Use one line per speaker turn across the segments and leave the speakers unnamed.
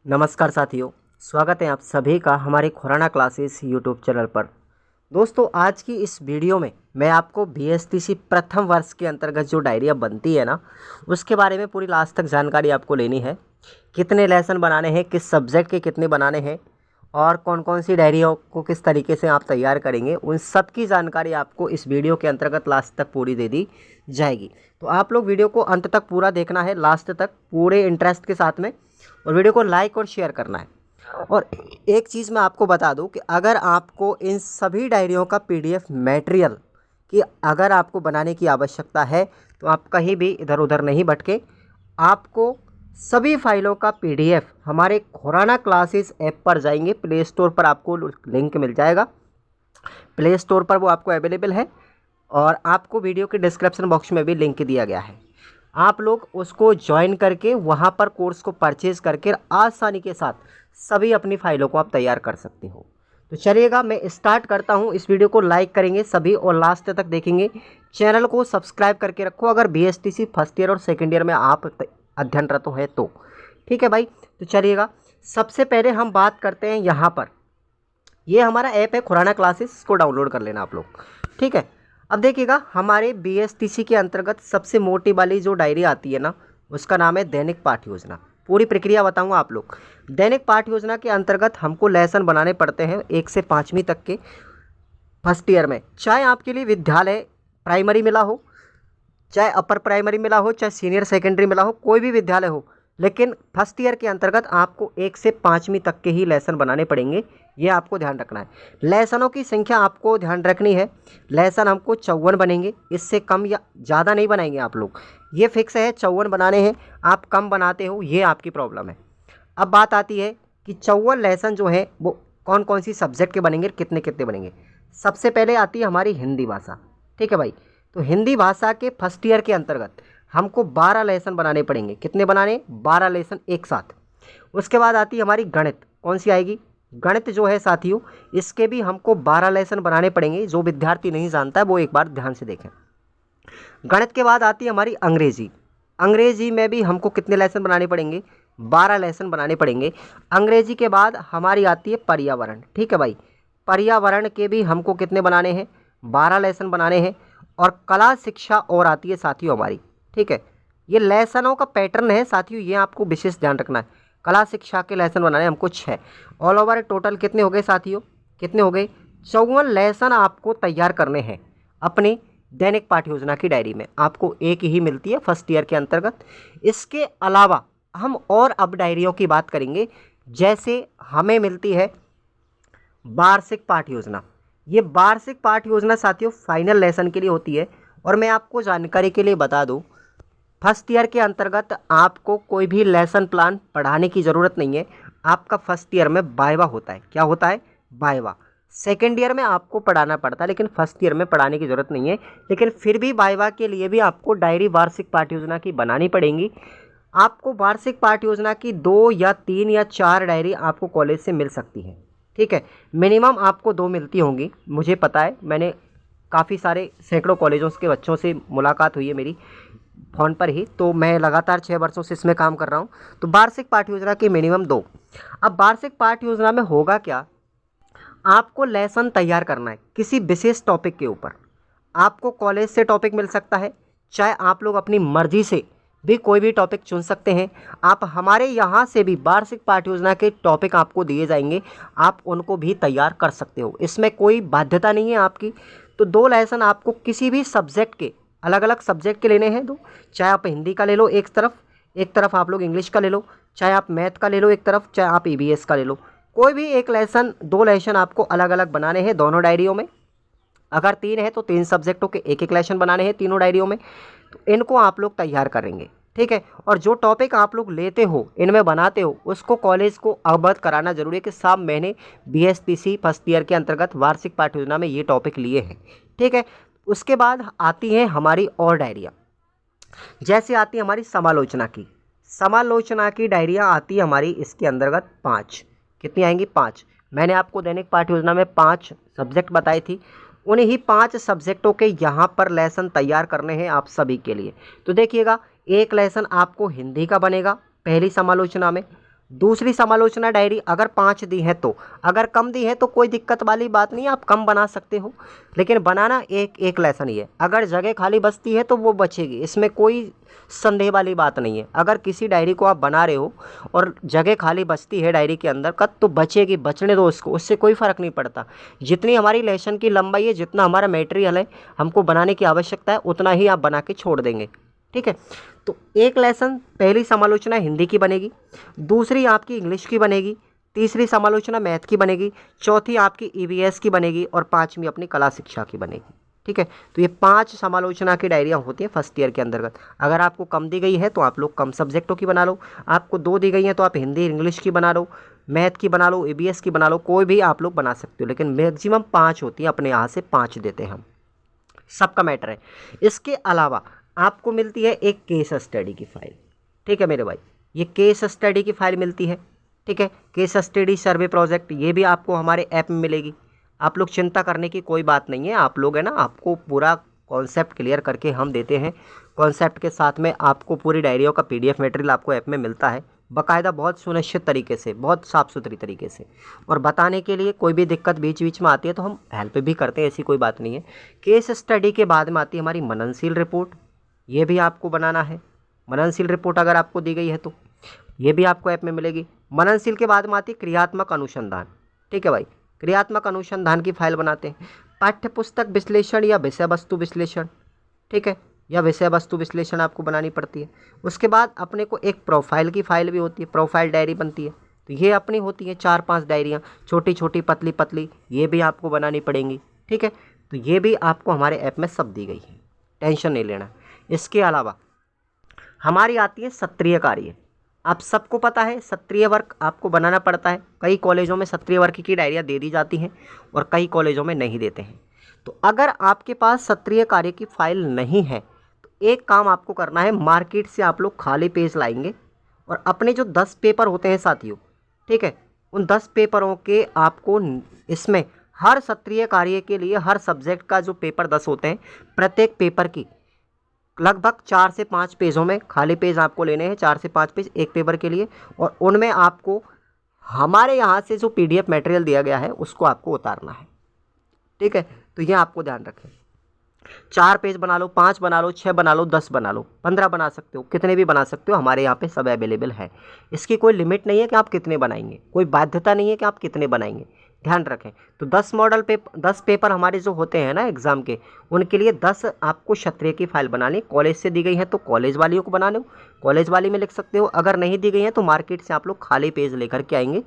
नमस्कार साथियों, स्वागत है आप सभी का हमारे खुराना क्लासेस यूट्यूब चैनल पर। दोस्तों, आज की इस वीडियो में मैं आपको बीएसटीसी प्रथम वर्ष के अंतर्गत जो डायरिया बनती है ना, उसके बारे में पूरी लास्ट तक जानकारी आपको लेनी है। कितने लेसन बनाने हैं, किस सब्जेक्ट के कितने बनाने हैं और कौन कौन सी डायरिया को किस तरीके से आप तैयार करेंगे, उन सब की जानकारी आपको इस वीडियो के अंतर्गत लास्ट तक पूरी दे दी जाएगी। तो आप लोग वीडियो को अंत तक पूरा देखना है, लास्ट तक पूरे इंटरेस्ट के साथ में, और वीडियो को लाइक और शेयर करना है। और एक चीज़ मैं आपको बता दूं कि अगर आपको इन सभी डायरियों का पीडीएफ मटेरियल की अगर आपको बनाने की आवश्यकता है तो आप कहीं भी इधर उधर नहीं भटके। आपको सभी फाइलों का पीडीएफ हमारे खुराना क्लासेस ऐप पर जाएंगे, प्ले स्टोर पर आपको लिंक मिल जाएगा। प्ले स्टोर पर वो आपको अवेलेबल है और आपको वीडियो के डिस्क्रिप्शन बॉक्स में भी लिंक दिया गया है। आप लोग उसको ज्वाइन करके वहाँ पर कोर्स को परचेज़ करके आसानी के साथ सभी अपनी फाइलों को आप तैयार कर सकते हो। तो चलिएगा, मैं स्टार्ट करता हूँ। इस वीडियो को लाइक करेंगे सभी और लास्ट तक देखेंगे। चैनल को सब्सक्राइब करके रखो अगर बीएसटीसी फर्स्ट ईयर और सेकेंड ईयर में आप अध्ययनरत है तो। ठीक है भाई, तो चलिएगा सबसे पहले हम बात करते हैं यहाँ पर। ये हमारा ऐप है खुराना क्लासेस, इसको डाउनलोड कर लेना आप लोग। ठीक है, अब देखिएगा हमारे बीएसटीसी के अंतर्गत सबसे मोटी वाली जो डायरी आती है ना, उसका नाम है दैनिक पाठ योजना। पूरी प्रक्रिया बताऊंगा आप लोग। दैनिक पाठ योजना के अंतर्गत हमको लेसन बनाने पड़ते हैं 1 से 5वीं तक के फर्स्ट ईयर में। चाहे आपके लिए विद्यालय प्राइमरी मिला हो, चाहे अपर प्राइमरी मिला हो, चाहे सीनियर सेकेंडरी मिला हो, कोई भी विद्यालय हो, लेकिन फर्स्ट ईयर के अंतर्गत आपको 1 से 5वीं तक के ही लेसन बनाने पड़ेंगे। ये आपको ध्यान रखना है। लेसनों की संख्या आपको ध्यान रखनी है। लेसन हमको 54 बनेंगे, इससे कम या ज़्यादा नहीं बनाएंगे आप लोग। ये फिक्स है, 54 बनाने हैं। आप कम बनाते हो, ये आपकी प्रॉब्लम है। अब बात आती है कि 54 लेसन जो है वो कौन कौन सी सब्जेक्ट के बनेंगे, कितने कितने बनेंगे। सबसे पहले आती है हमारी हिंदी भाषा। ठीक है भाई, तो हिंदी भाषा के फर्स्ट ईयर के अंतर्गत हमको 12 लेसन बनाने पड़ेंगे। कितने बनाने? 12 लेसन एक साथ। उसके बाद आती है हमारी गणित। कौन सी आएगी? गणित जो है साथियों, इसके भी हमको 12 लेसन बनाने पड़ेंगे। जो विद्यार्थी नहीं जानता है वो एक बार ध्यान से देखें। गणित के बाद आती है हमारी अंग्रेजी। अंग्रेजी में भी हमको कितने लेसन बनाने पड़ेंगे? 12 लेसन बनाने पड़ेंगे। अंग्रेजी के बाद हमारी आती है पर्यावरण। ठीक है भाई, पर्यावरण के भी हमको कितने बनाने हैं? 12 लेसन बनाने हैं। और कला शिक्षा और आती है साथियों हमारी। ठीक है, ये लेसनों का पैटर्न है साथियों, ये आपको विशेष ध्यान रखना है। कला शिक्षा के लेसन बनाने हमको 6। ऑल ओवर टोटल कितने हो गए साथियों? कितने हो गए? 54 लेसन आपको तैयार करने हैं अपनी दैनिक पाठ योजना की डायरी में। आपको एक ही मिलती है फर्स्ट ईयर के अंतर्गत। इसके अलावा हम और अब डायरियों की बात करेंगे। जैसे हमें मिलती है वार्षिक पाठ योजना। ये वार्षिक पाठ योजना साथियों फाइनल लेसन के लिए होती है। और मैं आपको जानकारी के लिए बता दूं, फर्स्ट ईयर के अंतर्गत आपको कोई भी लेसन प्लान पढ़ाने की ज़रूरत नहीं है। आपका फर्स्ट ईयर में वाइवा होता है। क्या होता है? वाइवा। सेकेंड ईयर में आपको पढ़ाना पड़ता है, लेकिन फर्स्ट ईयर में पढ़ाने की ज़रूरत नहीं है। लेकिन फिर भी वाइवा के लिए भी आपको डायरी वार्षिक पाठ योजना की बनानी पड़ेगी। आपको वार्षिक पाठ योजना की 2 या 3 या 4 डायरी आपको कॉलेज से मिल सकती है। ठीक है, मिनिमम आपको 2 मिलती होंगी, मुझे पता है। मैंने काफ़ी सारे सैकड़ों कॉलेजों के बच्चों से मुलाकात हुई है मेरी फ़ोन पर ही, तो मैं लगातार 6 वर्षों से इसमें काम कर रहा हूँ। तो वार्षिक पाठ योजना की मिनिमम 2। अब वार्षिक पाठ योजना में होगा क्या? आपको लेसन तैयार करना है किसी विशेष टॉपिक के ऊपर। आपको कॉलेज से टॉपिक मिल सकता है, चाहे आप लोग अपनी मर्जी से भी कोई भी टॉपिक चुन सकते हैं। आप हमारे यहाँ से भी वार्षिक पाठ योजना के टॉपिक आपको दिए जाएंगे, आप उनको भी तैयार कर सकते हो। इसमें कोई बाध्यता नहीं है आपकी। तो 2 लेसन आपको किसी भी सब्जेक्ट के, अलग अलग सब्जेक्ट के लेने हैं 2। चाहे आप हिंदी का ले लो एक तरफ आप लोग इंग्लिश का ले लो, चाहे आप मैथ का ले लो एक तरफ, चाहे आप ईवीएस का ले लो। कोई भी एक लेसन, 2 लेसन आपको अलग अलग बनाने हैं दोनों डायरियों में। अगर 3 है तो 3 सब्जेक्टों के एक एक लेसन बनाने हैं तीनों डायरियों में। तो इनको आप लोग तैयार करेंगे। ठीक है, और जो टॉपिक आप लोग लेते हो, इनमें बनाते हो, उसको कॉलेज को अवगत कराना जरूरी है कि साहब मैंने बीएसटीसी फर्स्ट ईयर के अंतर्गत वार्षिक पाठ योजना में ये टॉपिक लिए हैं। ठीक है, उसके बाद आती हैं हमारी और डायरिया। जैसे आती है हमारी समालोचना की। समालोचना की डायरिया आती है हमारी इसके अंतर्गत 5। कितनी आएंगी? 5। मैंने आपको दैनिक पाठ योजना में 5 सब्जेक्ट बताई थी। उन्हीं 5 सब्जेक्टों के यहाँ पर लेसन तैयार करने हैं आप सभी के लिए। तो देखिएगा, एक लेसन आपको हिंदी का बनेगा पहली समालोचना में, दूसरी समालोचना डायरी अगर 5 दी है तो, अगर कम दी है तो कोई दिक्कत वाली बात नहीं है, आप कम बना सकते हो, लेकिन बनाना एक एक लेसन ही है। अगर जगह खाली बचती है तो वो बचेगी, इसमें कोई संदेह वाली बात नहीं है। अगर किसी डायरी को आप बना रहे हो और जगह खाली बचती है डायरी के अंदर का, तो बचेगी, बचने दो उसको, उससे कोई फ़र्क नहीं पड़ता। जितनी हमारी लेसन की लंबाई है, जितना हमारा मटेरियल है हमको बनाने की आवश्यकता है, उतना ही आप बना के छोड़ देंगे। ठीक है, तो एक लेसन पहली समालोचना हिंदी की बनेगी, दूसरी आपकी इंग्लिश की बनेगी, तीसरी समालोचना मैथ की बनेगी, चौथी आपकी ईवीएस की बनेगी और पांचवी अपनी कला शिक्षा की बनेगी। ठीक है, तो ये 5 समालोचना की डायरियाँ होती हैं फर्स्ट ईयर के अंतर्गत। अगर आपको कम दी गई है तो आप लोग कम सब्जेक्टों की बना लो, आपको 2 दी गई हैं तो आप हिंदी इंग्लिश की बना लो, मैथ की बना लो, ईवीएस की बना लो, कोई भी आप लोग बना सकते हो, लेकिन मैक्सिमम 5 होती हैं, अपने यहाँ से 5 देते हैं हम, सबका मैटर है। इसके अलावा आपको मिलती है एक केस स्टडी की फाइल। ठीक है मेरे भाई, ये केस स्टडी की फाइल मिलती है। ठीक है, केस स्टडी सर्वे प्रोजेक्ट, ये भी आपको हमारे ऐप में मिलेगी। आप लोग चिंता करने की कोई बात नहीं है, आप लोग है ना, आपको पूरा कॉन्सेप्ट क्लियर करके हम देते हैं। कॉन्सेप्ट के साथ में आपको पूरी डायरियों का पीडीएफ मटेरियल आपको ऐप में मिलता है, बाकायदा, बहुत सुनिश्चित तरीके से, बहुत साफ़ सुथरी तरीके से। और बताने के लिए कोई भी दिक्कत बीच बीच में आती है तो हम हेल्प भी करते हैं, ऐसी कोई बात नहीं है। केस स्टडी के बाद में आती है हमारी मननशील रिपोर्ट, ये भी आपको बनाना है। मननशील रिपोर्ट अगर आपको दी गई है तो ये भी आपको ऐप में मिलेगी। मननशील के बाद में आती है क्रियात्मक अनुसंधान। ठीक है भाई, क्रियात्मक अनुसंधान की फाइल बनाते हैं। पाठ्य पुस्तक विश्लेषण या विषय वस्तु विश्लेषण, ठीक है, या विषय वस्तु विश्लेषण आपको बनानी पड़ती है। उसके बाद अपने को एक प्रोफाइल की फाइल भी होती है, प्रोफाइल डायरी बनती है। तो ये अपनी होती है 4-5 डायरियाँ, छोटी छोटी पतली पतली, ये भी आपको बनानी पड़ेंगी। ठीक है, तो ये भी आपको हमारे ऐप में सब दी गई है, टेंशन नहीं लेना। इसके अलावा हमारी आती है सत्रीय कार्य। आप सबको पता है सत्रीय वर्क आपको बनाना पड़ता है। कई कॉलेजों में सत्रीय वर्क की डायरियाँ दे दी जाती हैं और कई कॉलेजों में नहीं देते हैं। तो अगर आपके पास सत्रीय कार्य की फाइल नहीं है तो एक काम आपको करना है, मार्केट से आप लोग खाली पेज लाएंगे और अपने जो 10 पेपर होते हैं साथियों, ठीक है, उन 10 पेपरों के आपको इसमें हर सत्रीय कार्य के लिए हर सब्जेक्ट का जो पेपर 10 होते हैं, प्रत्येक पेपर की लगभग 4 से 5 पेजों में खाली पेज आपको लेने हैं, 4 से 5 पेज एक पेपर के लिए, और उनमें आपको हमारे यहाँ से जो पीडीएफ मटेरियल दिया गया है उसको आपको उतारना है। ठीक है, तो ये आपको ध्यान रखें। 4 पेज बना लो, 5 बना लो, 6 बना लो, 10 बना लो, 15 बना सकते हो, कितने भी बना सकते हो, हमारे यहाँ पे सब अवेलेबल है। इसकी कोई लिमिट नहीं है कि आप कितने बनाएंगे, कोई बाध्यता नहीं है कि आप कितने बनाएंगे, ध्यान रखें। तो 10 पेपर हमारे जो होते हैं ना एग्ज़ाम के, उनके लिए 10 आपको क्षत्रिय की फाइल बनानी। कॉलेज से दी गई है तो कॉलेज वालियों को बना लो, कॉलेज वाली में लिख सकते हो। अगर नहीं दी गई है तो मार्केट से आप लोग खाली पेज लेकर के आएंगे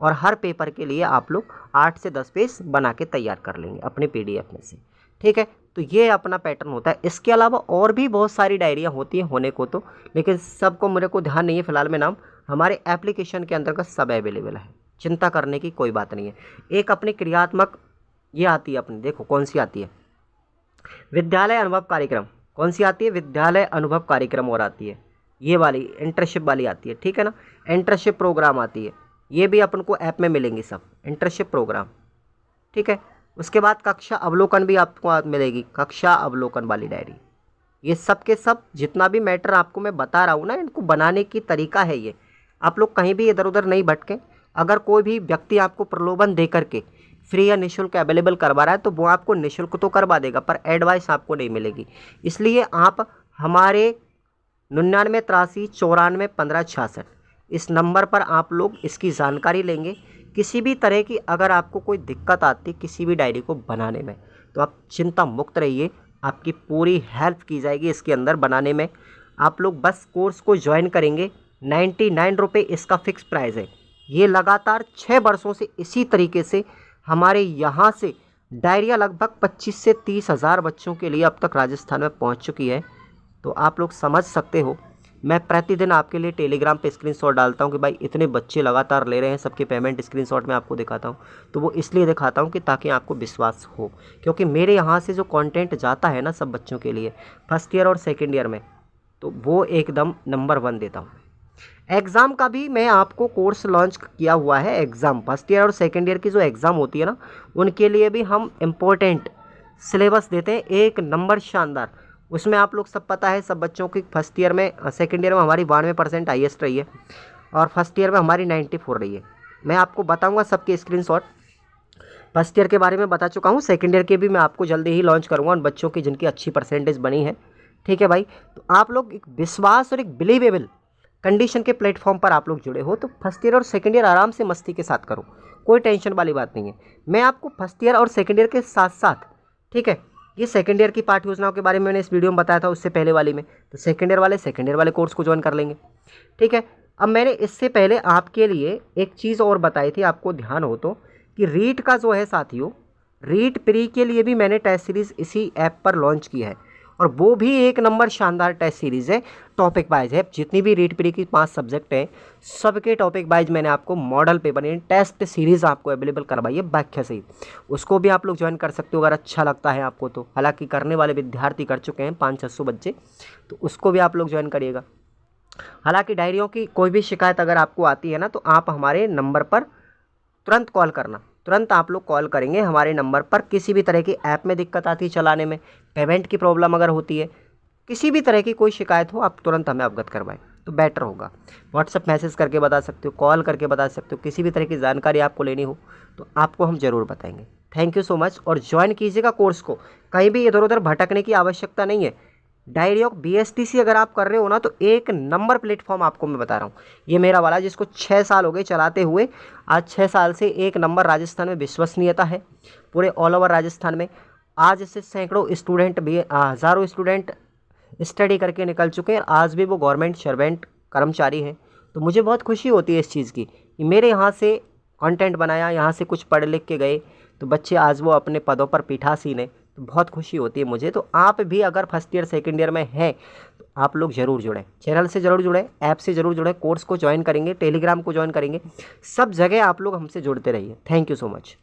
और हर पेपर के लिए आप लोग 8 से 10 पेज बना के तैयार कर लेंगे अपने पीडीएफ में से। ठीक है, तो ये अपना पैटर्न होता है। इसके अलावा और भी बहुत सारी डायरियाँ होती हैं होने को तो, लेकिन सबको मेरे को ध्यान नहीं है फिलहाल में नाम। हमारे एप्लीकेशन के अंतर्गत सब अवेलेबल है, चिंता करने की कोई बात नहीं है। एक अपनी क्रियात्मक ये आती है अपनी, देखो कौन सी आती है, विद्यालय अनुभव कार्यक्रम। कौन सी आती है? विद्यालय अनुभव कार्यक्रम। और आती है ये वाली इंटर्नशिप वाली आती है, ठीक है ना, इंटर्नशिप प्रोग्राम आती है। ये भी अपन को ऐप में मिलेंगी सब इंटर्नशिप प्रोग्राम। ठीक है, उसके बाद कक्षा अवलोकन भी आपको मिलेगी, कक्षा अवलोकन वाली डायरी। ये सब के सब जितना भी मैटर आपको मैं बता रहा हूँ ना, इनको बनाने की तरीका है ये। आप लोग कहीं भी इधर उधर नहीं भटकें। अगर कोई भी व्यक्ति आपको प्रलोभन दे करके फ्री या निःशुल्क अवेलेबल करवा रहा है तो वो आपको निःशुल्क तो करवा देगा, पर एडवाइस आपको नहीं मिलेगी। इसलिए आप हमारे 9983941566 इस नंबर पर आप लोग इसकी जानकारी लेंगे। किसी भी तरह की अगर आपको कोई दिक्कत आती किसी भी डायरी को बनाने में, तो आप चिंता मुक्त रहिए, आपकी पूरी हेल्प की जाएगी इसके अंदर बनाने में। आप लोग बस कोर्स को ज्वाइन करेंगे, 99 रुपये इसका फिक्स प्राइस है। ये लगातार 6 वर्षों से इसी तरीके से हमारे यहाँ से डायरिया लगभग 25 से 30 हज़ार बच्चों के लिए अब तक राजस्थान में पहुँच चुकी है। तो आप लोग समझ सकते हो, मैं प्रतिदिन आपके लिए टेलीग्राम पे स्क्रीनशॉट डालता हूँ कि भाई इतने बच्चे लगातार ले रहे हैं, सबके पेमेंट स्क्रीनशॉट में आपको दिखाता हूँ। तो वो इसलिए दिखाता हूँ कि ताकि आपको विश्वास हो, क्योंकि मेरे यहाँ से जो कंटेंट जाता है ना सब बच्चों के लिए फर्स्ट ईयर और सेकेंड ईयर में, तो वो एकदम नंबर 1 देता हूँ। एग्ज़ाम का भी मैं आपको कोर्स लॉन्च किया हुआ है। एग्ज़ाम फर्स्ट ईयर और सेकेंड ईयर की जो एग्ज़ाम होती है ना, उनके लिए भी हम इम्पोर्टेंट सिलेबस देते हैं, एक नंबर शानदार। उसमें आप लोग सब पता है, सब बच्चों की फर्स्ट ईयर में सेकेंड ईयर में हमारी 92% हाईएस्ट रही है। और फर्स्ट ईयर में हमारी 94 रही है। मैं आपको बताऊंगा सबके स्क्रीनशॉट। फर्स्ट ईयर के बारे में बता चुका हूँ, सेकंड ईयर के भी मैं आपको जल्दी ही लॉन्च करूँगा उन बच्चों की जिनकी अच्छी परसेंटेज बनी है। ठीक है भाई, तो आप लोग एक विश्वास और एक बिलीवेबल कंडीशन के प्लेटफॉर्म पर आप लोग जुड़े हो, तो फर्स्ट ईयर और सेकंड ईयर आराम से मस्ती के साथ करो, कोई टेंशन वाली बात नहीं है। मैं आपको फर्स्ट ईयर और सेकंड ईयर के साथ साथ, ठीक है, ये सेकंड ईयर की पाठ्य योजनाओं के बारे में मैंने इस वीडियो में बताया था उससे पहले वाली में, तो सेकंड ईयर वाले कोर्स को ज्वाइन कर लेंगे। ठीक है, अब मैंने इससे पहले आपके लिए एक चीज़ और बताई थी, आपको ध्यान हो तो, कि रीट का जो है साथियों, रीट प्री के लिए भी मैंने टेस्ट सीरीज़ इसी ऐप पर लॉन्च की है, और वो भी एक नंबर शानदार टेस्ट सीरीज़ है, टॉपिक वाइज है। जितनी भी रीट प्री की 5 सब्जेक्ट हैं सबके टॉपिक वाइज मैंने आपको मॉडल पेपर यानी टेस्ट सीरीज़ आपको अवेलेबल करवाई है व्याख्या से ही। उसको भी आप लोग ज्वाइन कर सकते हो अगर अच्छा लगता है आपको तो। हालांकि करने वाले विद्यार्थी कर चुके हैं 500-600 बच्चे, तो उसको भी आप लोग ज्वाइन करिएगा। हालांकि डायरियों की कोई भी शिकायत अगर आपको आती है ना, तो आप हमारे नंबर पर तुरंत कॉल करना, तुरंत आप लोग कॉल करेंगे हमारे नंबर पर। किसी भी तरह की ऐप में दिक्कत आती है चलाने में, पेमेंट की प्रॉब्लम अगर होती है, किसी भी तरह की कोई शिकायत हो, आप तुरंत हमें अवगत करवाएं तो बेटर होगा। व्हाट्सएप मैसेज करके बता सकते हो, कॉल करके बता सकते हो, किसी भी तरह की जानकारी आपको लेनी हो तो आपको हम ज़रूर बताएंगे। थैंक यू सो मच, और ज्वाइन कीजिएगा कोर्स को, कहीं भी इधर उधर भटकने की आवश्यकता नहीं है। डायरी ऑफ BSTC अगर आप कर रहे हो ना, तो एक नंबर प्लेटफॉर्म आपको मैं बता रहा हूँ, ये मेरा वाला जिसको 6 साल हो गए चलाते हुए। आज 6 साल से एक नंबर राजस्थान में विश्वसनीयता है, पूरे ऑल ओवर राजस्थान में। आज इससे सैकड़ों स्टूडेंट भी, हज़ारों स्टूडेंट स्टडी करके निकल चुके हैं, आज भी वो गवर्नमेंट सर्वेंट कर्मचारी हैं। तो मुझे बहुत खुशी होती है इस चीज़ की कि मेरे यहाँ से कंटेंट बनाया, यहाँ से कुछ पढ़ लिख के गए तो बच्चे आज वो अपने पदों पर पीठासीन है, तो बहुत खुशी होती है मुझे। तो आप भी अगर फर्स्ट ईयर सेकंड ईयर में हैं तो आप लोग ज़रूर जुड़ें, चैनल से ज़रूर जुड़ें, ऐप से ज़रूर जुड़ें, कोर्स को ज्वाइन करेंगे, टेलीग्राम को ज्वाइन करेंगे, सब जगह आप लोग हमसे जुड़ते रहिए। Thank you so much.